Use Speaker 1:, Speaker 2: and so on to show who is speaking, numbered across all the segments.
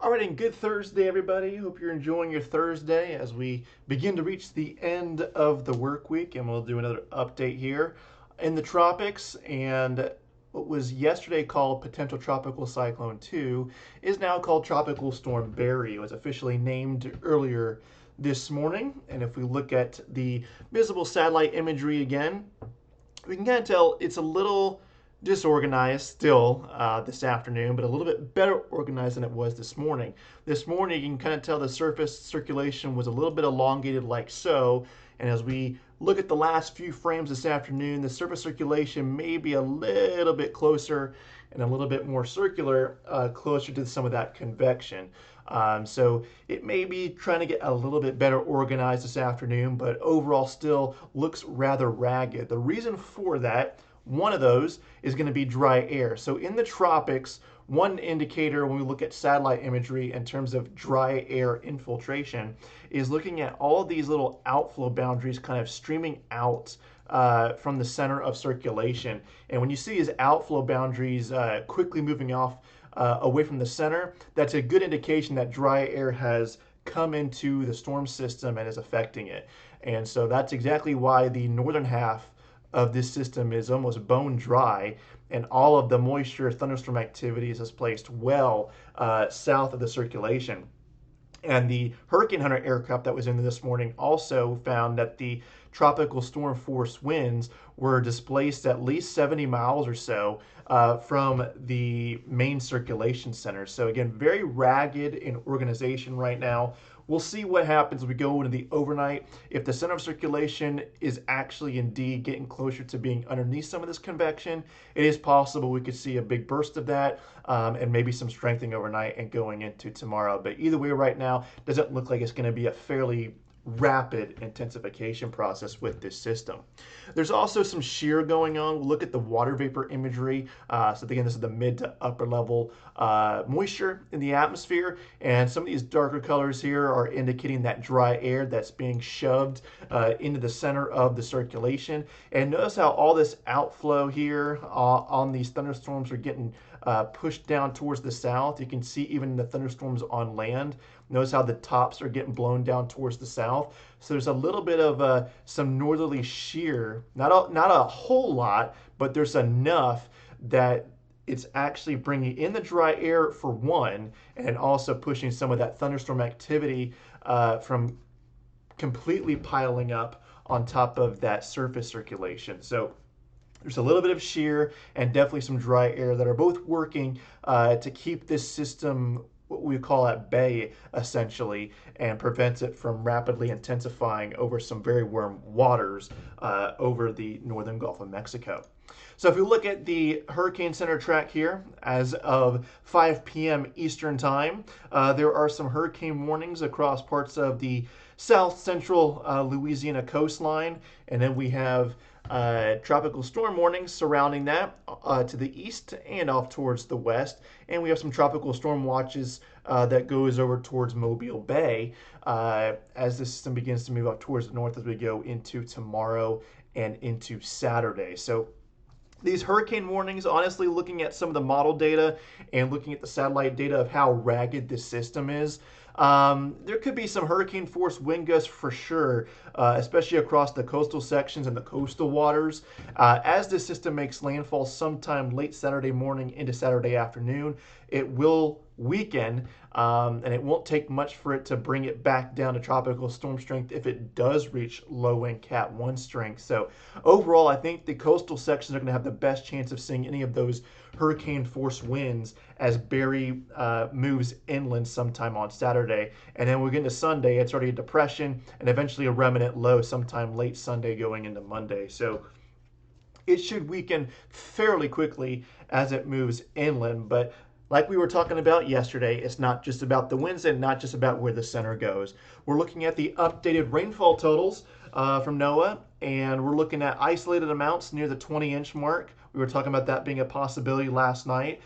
Speaker 1: All right, and good Thursday, everybody. Hope you're enjoying your Thursday as we begin to reach the end of the work week, and we'll do another update here in the tropics. And what was yesterday called potential tropical cyclone 2 is now called tropical storm Barry. It was officially named earlier this morning, and if we look at the visible satellite imagery again, we can kind of tell it's a little disorganized still this afternoon, but a little bit better organized than it was this morning. This morning, you can kind of tell the surface circulation was a little bit elongated like so. And as we look at the last few frames this afternoon, the surface circulation may be a little bit closer and a little bit more circular, closer to some of that convection. So it may be trying to get a little bit better organized this afternoon, but overall still looks rather ragged. The reason for that, one of those is going to be dry air. So in the tropics, one indicator when we look at satellite imagery in terms of dry air infiltration is looking at all these little outflow boundaries kind of streaming out from the center of circulation. And when you see these outflow boundaries quickly moving off away from the center, that's a good indication that dry air has come into the storm system and is affecting it. And so that's exactly why the northern half of this system is almost bone dry, and all of the moisture thunderstorm activities is placed well south of the circulation. And the Hurricane Hunter aircraft that was in this morning also found that the tropical storm force winds were displaced at least 70 miles or so from the main circulation center. So again, very ragged in organization right now. We'll see what happens as we go into the overnight. If the center of circulation is actually indeed getting closer to being underneath some of this convection, it is possible we could see a big burst of that and maybe some strengthening overnight and going into tomorrow. But either way, right now, doesn't look like it's going to be a fairly rapid intensification process with this system. There's also some shear going on. We'll look at the water vapor imagery. So again, this is the mid to upper level moisture in the atmosphere, and some of these darker colors here are indicating that dry air that's being shoved into the center of the circulation. And notice how all this outflow here on these thunderstorms are getting pushed down towards the south. You can see even the thunderstorms on land. Notice how the tops are getting blown down towards the south. So there's a little bit of some northerly shear, not a whole lot, but there's enough that it's actually bringing in the dry air for one, and also pushing some of that thunderstorm activity from completely piling up on top of that surface circulation. So there's a little bit of shear and definitely some dry air that are both working to keep this system, what we call at bay, essentially, and prevents it from rapidly intensifying over some very warm waters over the northern Gulf of Mexico. So if we look at the Hurricane Center track here, as of 5 p.m. Eastern Time, there are some hurricane warnings across parts of the south central Louisiana coastline, and then we have tropical storm warnings surrounding that to the east and off towards the west, and we have some tropical storm watches that goes over towards Mobile Bay as the system begins to move up towards the north as we go into tomorrow and into Saturday. So these hurricane warnings, honestly, looking at some of the model data and looking at the satellite data of how ragged this system is, there could be some hurricane force wind gusts for sure, especially across the coastal sections and the coastal waters. As this system makes landfall sometime late Saturday morning into Saturday afternoon, it will weaken, and it won't take much for it to bring it back down to tropical storm strength if it does reach low wind Cat 1 strength. So overall, I think the coastal sections are going to have the best chance of seeing any of those hurricane force winds as Barry moves inland sometime on Saturday. And then we get into Sunday, it's already a depression and eventually a remnant low sometime late Sunday going into Monday. So it should weaken fairly quickly as it moves inland, but like we were talking about yesterday, it's not just about the winds and not just about where the center goes. We're looking at the updated rainfall totals from NOAA, and we're looking at isolated amounts near the 20-inch mark. We were talking about that being a possibility last night,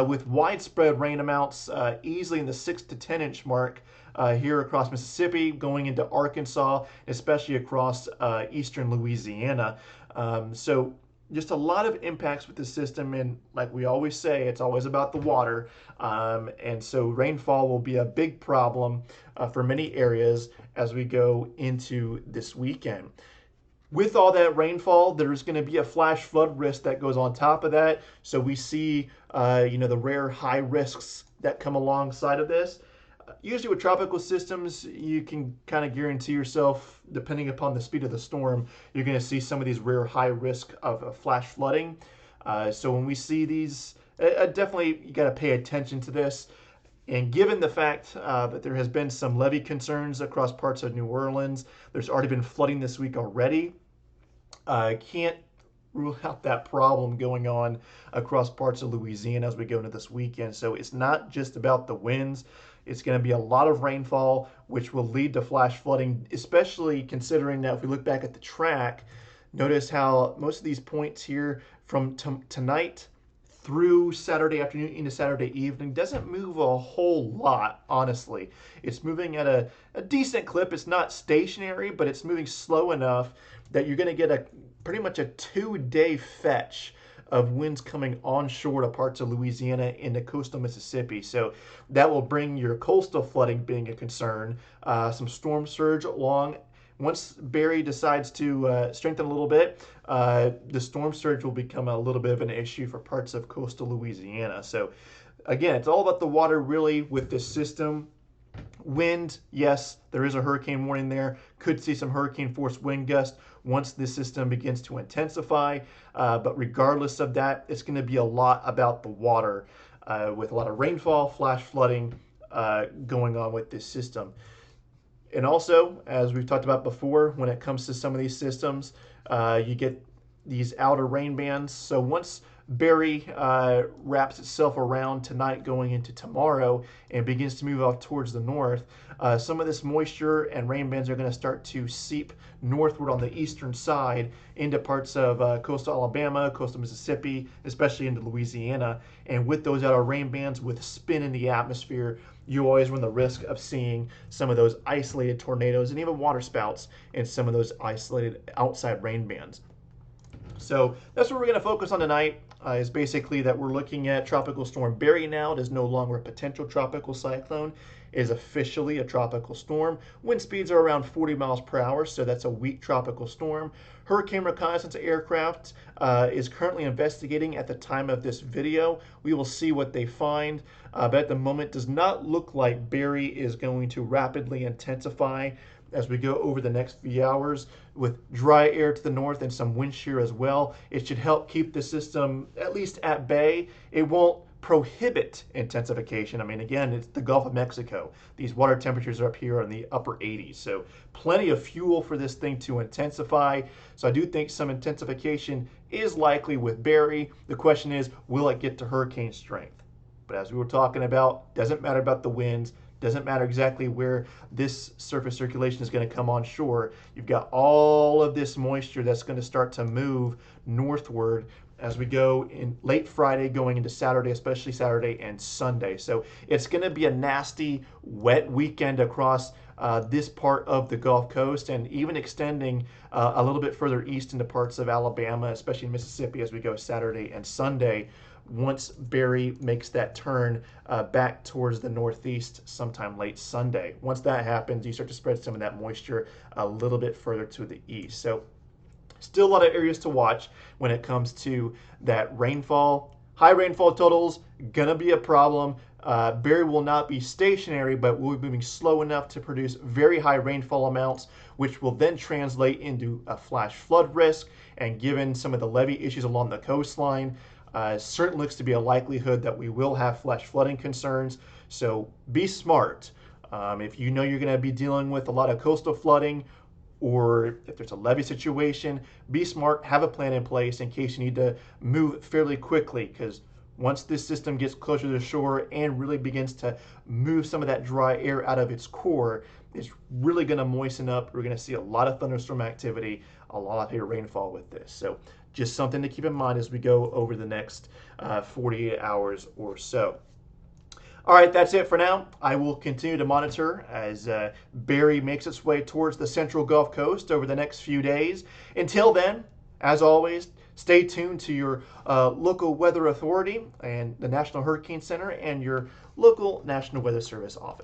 Speaker 1: with widespread rain amounts easily in the 6 to 10-inch mark here across Mississippi, going into Arkansas, especially across eastern Louisiana. So just a lot of impacts with the system, and like we always say, it's always about the water. And so rainfall will be a big problem for many areas as we go into this weekend. With all that rainfall, there's going to be a flash flood risk that goes on top of that. So we see, the rare high risks that come alongside of this. Usually with tropical systems, you can kind of guarantee yourself, depending upon the speed of the storm, you're going to see some of these rare high risk of flash flooding. So when we see these, definitely you got to pay attention to this. And given the fact that there has been some levee concerns across parts of New Orleans, there's already been flooding this week already. Can't rule out that problem going on across parts of Louisiana as we go into this weekend. So it's not just about the winds. It's going to be a lot of rainfall, which will lead to flash flooding, especially considering that if we look back at the track, notice how most of these points here from tonight through Saturday afternoon into Saturday evening doesn't move a whole lot, honestly. It's moving at a decent clip. It's not stationary, but it's moving slow enough that you're going to get pretty much a 2-day fetch of winds coming onshore to parts of Louisiana into coastal Mississippi. So that will bring your coastal flooding being a concern, some storm surge along. Once Barry decides to strengthen a little bit, the storm surge will become a little bit of an issue for parts of coastal Louisiana. So again, it's all about the water really with this system. Wind, yes, there is a hurricane warning there. Could see some hurricane force wind gusts once this system begins to intensify. But regardless of that, it's going to be a lot about the water with a lot of rainfall, flash flooding going on with this system. And also, as we've talked about before, when it comes to some of these systems, you get these outer rain bands. So once Barry wraps itself around tonight going into tomorrow and begins to move off towards the north, some of this moisture and rain bands are going to start to seep northward on the eastern side into parts of coastal Alabama, coastal Mississippi, especially into Louisiana. And with those outer rain bands, with spin in the atmosphere, you always run the risk of seeing some of those isolated tornadoes and even water spouts in some of those isolated outside rain bands. So that's what we're going to focus on tonight, is basically that we're looking at Tropical Storm Barry now. It is no longer a potential tropical cyclone. It is officially a tropical storm. Wind speeds are around 40 miles per hour, so that's a weak tropical storm. Hurricane reconnaissance aircraft is currently investigating at the time of this video. We will see what they find, but at the moment does not look like Barry is going to rapidly intensify as we go over the next few hours. With dry air to the north and some wind shear as well, it should help keep the system at least at bay. It won't prohibit intensification. I mean, again, it's the Gulf of Mexico. These water temperatures are up here in the upper 80s, so plenty of fuel for this thing to intensify. So I do think some intensification is likely with Barry. The question is, will it get to hurricane strength? But as we were talking about, doesn't matter about the winds, doesn't matter exactly where this surface circulation is going to come on shore. You've got all of this moisture that's going to start to move northward as we go in late Friday going into Saturday, especially Saturday and Sunday. So it's going to be a nasty, wet weekend across this part of the Gulf Coast, and even extending a little bit further east into parts of Alabama, especially Mississippi, as we go Saturday and Sunday, once Barry makes that turn back towards the northeast sometime late Sunday. Once that happens, you start to spread some of that moisture a little bit further to the east. So still a lot of areas to watch when it comes to that rainfall. High rainfall totals, gonna be a problem. Barry will not be stationary, but will be moving slow enough to produce very high rainfall amounts, which will then translate into a flash flood risk. And given some of the levee issues along the coastline, certainly looks to be a likelihood that we will have flash flooding concerns. So be smart. If you know you're going to be dealing with a lot of coastal flooding, or if there's a levee situation, be smart, have a plan in place in case you need to move fairly quickly, because once this system gets closer to the shore and really begins to move some of that dry air out of its core, it's really going to moisten up. We're going to see a lot of thunderstorm activity, a lot of heavy rainfall with this. So just something to keep in mind as we go over the next 48 hours or so. All right, that's it for now. I will continue to monitor as Barry makes its way towards the central Gulf Coast over the next few days. Until then, as always, stay tuned to your local weather authority and the National Hurricane Center and your local National Weather Service office.